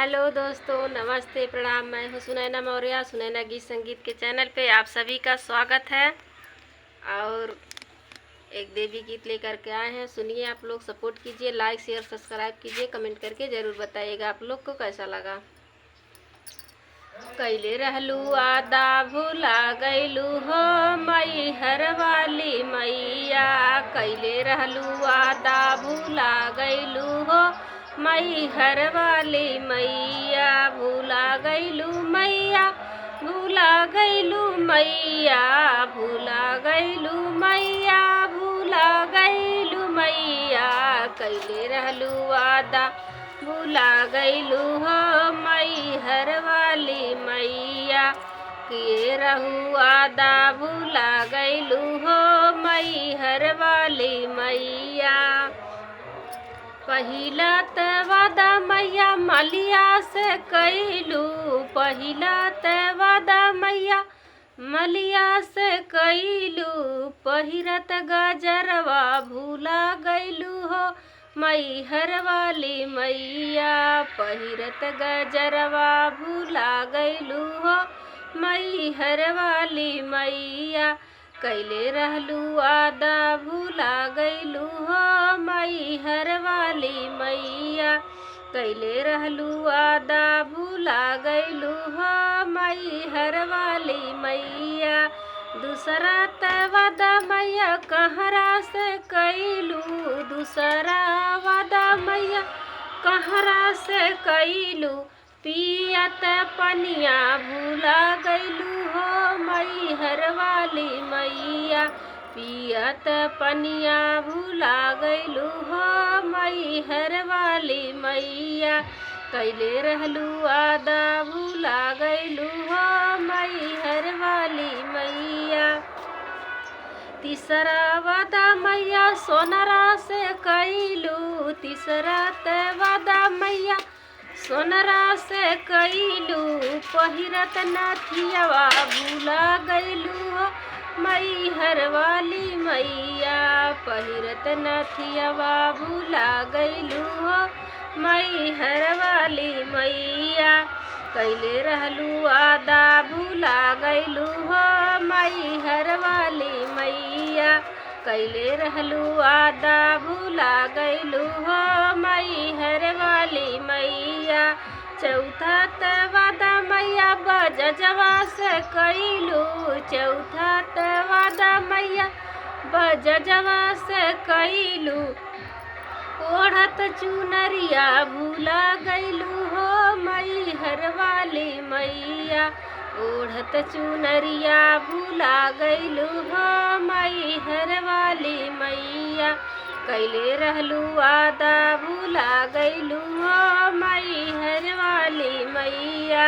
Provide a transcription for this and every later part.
Hello दोस्तों, नमस्ते, प्रणाम। मैं हूँ सुनैना मौर्य। सुनैना गीत संगीत के चैनल पे आप सभी का स्वागत है। और एक देवी गीत लेकर के आए हैं, सुनिए। आप लोग सपोर्ट कीजिए, लाइक शेयर सब्सक्राइब कीजिए, कमेंट करके ज़रूर बताइएगा आप लोग को कैसा लगा। कैले रहलू आदा भूला गैलू हो मई हर वाली मैया, कैले रहलू आदा भूला गैलू हो मई हर वाली मैया, भूला गैलू मैया, भूला गैलू मैया, भूला गैलू मैया, भूला गैलू मैया, कैले रहलू आदा भूला गैलू हो मई हर वाली मैया, किए रहू आदा भूला गैलू हो मई हर वाली मैया। पहिला त वादा मैया मलिया से कैलू, पहिला त वादा मैया मलिया से कैलू, पहिरत गजरवा भूला गैलू हो मई हर वाली मैया, पहिरत गजरवा भूला गैलू हो मई हर वाली मैया, कैले रहलू आदा भूला गैलू हो मई हर वाली मैया, कैले रहलू आदा भूला गैलू हो मई हर वाली मैया। दूसरा त वादा मैया कहरा से कैलू, दूसरा वादा मैया कहरा से कैलू, पियत पनिया भूला गैलू हो मई हर वाली मैया, पियत पनिया भूला गैलू हो मई हर वाली मैया, कैले रहलू आदा भूला गैलू हो मई हर वाली मैया। तीसरा वादा मैया सोनरा से कैलू, तीसरा त वादा मैया सोनरा से कैलू, पहिरत नाथियावा भूला गैलू हो मई हर वाली मैया, पहिरत नाथियावा भूला गैलू हो मई हर वाली मैया, कैले रहलू आदा भूला गैलू हो मई हर वाली मैया, कैले रहलू आदा भूला गैलू हो मई हर वाली मैया। चौथा त वादा मैया बजजवा से कैलू, चौथा त वादा मैया बजजवा से कैलू, ओढ़त चुनरिया भूला गैलू हो मई हर वाली मैया, ओढ़त चुनरिया भूला गैलू हो मई हर वाली मैया, कैले रहलू आदा भूला गैलू हो मई हर वाली मैया।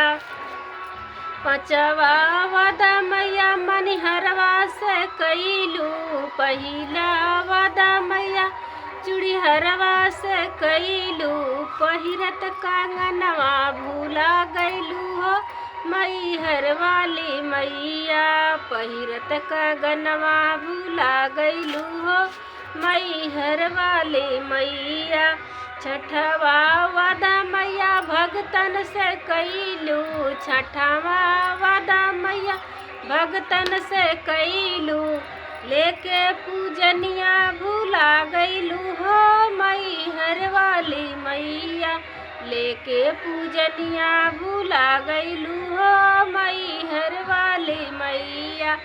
पांचवा वादा मैया मनिहरवा से कैलू, पहिला वादा मैया चूड़ीहरवा से कैलू, पहिरत कंगनवा भूला गैलू हो मई हर वाली मैया, पहिरत कंगनवा भूला गैलू हो मई हर वाली मैया। छठवा वादा मैया भगतन से कैलू, छठवा वादा मैया भगतन से कैलू, लेके पूजनिया भूला गैलू हो मई हर वाली मैया, लेके पूजनिया भूला गैलू हो मई हर वाली मैया,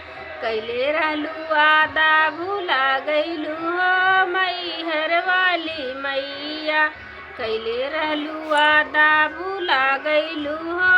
कैले रहलू आदा भूला गैलू हो मई हर वाली मैया, कैले रहलू आदा भूला गैलू हो